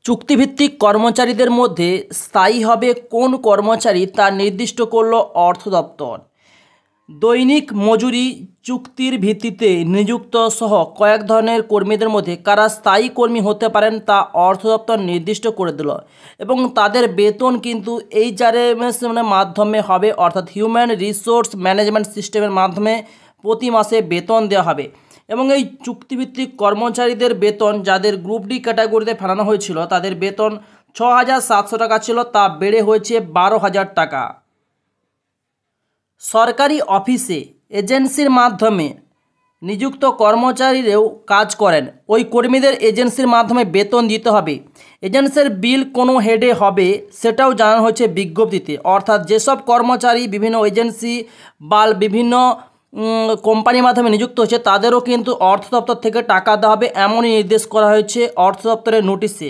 চুক্তিভিত্তিক কর্মচারীদের মধ্যে স্থায়ী হবে কোন কর্মচারী তা নির্দিষ্ট করল অর্থ দপ্তর। দৈনিক মজুরি চুক্তির ভিত্তিতে নিযুক্ত সহ কয়েক ধরনের কর্মীদের মধ্যে কারা স্থায়ী কর্মী হতে পারেন তা অর্থ দপ্তর নির্দিষ্ট করে দিল এবং তাদের বেতন কিন্তু এইচআরএমএস মাধ্যমে হবে, অর্থাৎ হিউম্যান রিসোর্স ম্যানেজমেন্ট সিস্টেমের মাধ্যমে প্রতি মাসে বেতন দেওয়া হবে। এবং এই চুক্তিভিত্তিক কর্মচারীদের বেতন যাদের গ্রুপ ডি ক্যাটাগরিতে ফেলানো হয়েছিল তাদের বেতন ৬,৭০০ টাকা ছিল, তা বেড়ে হয়েছে ১২,০০০ টাকা। সরকারি অফিসে এজেন্সির মাধ্যমে নিযুক্ত কর্মচারীরাও কাজ করেন, ওই কর্মীদের এজেন্সির মাধ্যমে বেতন দিতে হবে। এজেন্সির বিল কোনো হেডে হবে সেটাও জানানো হয়েছে বিজ্ঞপ্তিতে, অর্থাৎ যেসব কর্মচারী বিভিন্ন এজেন্সি বা বিভিন্ন কোম্পানির মাধ্যমে নিযুক্ত হচ্ছে তাদেরও কিন্তু অর্থ দপ্তর থেকে টাকা দেওয়া হবে, এমনই নির্দেশ করা হয়েছে অর্থ দপ্তরের নোটিশে।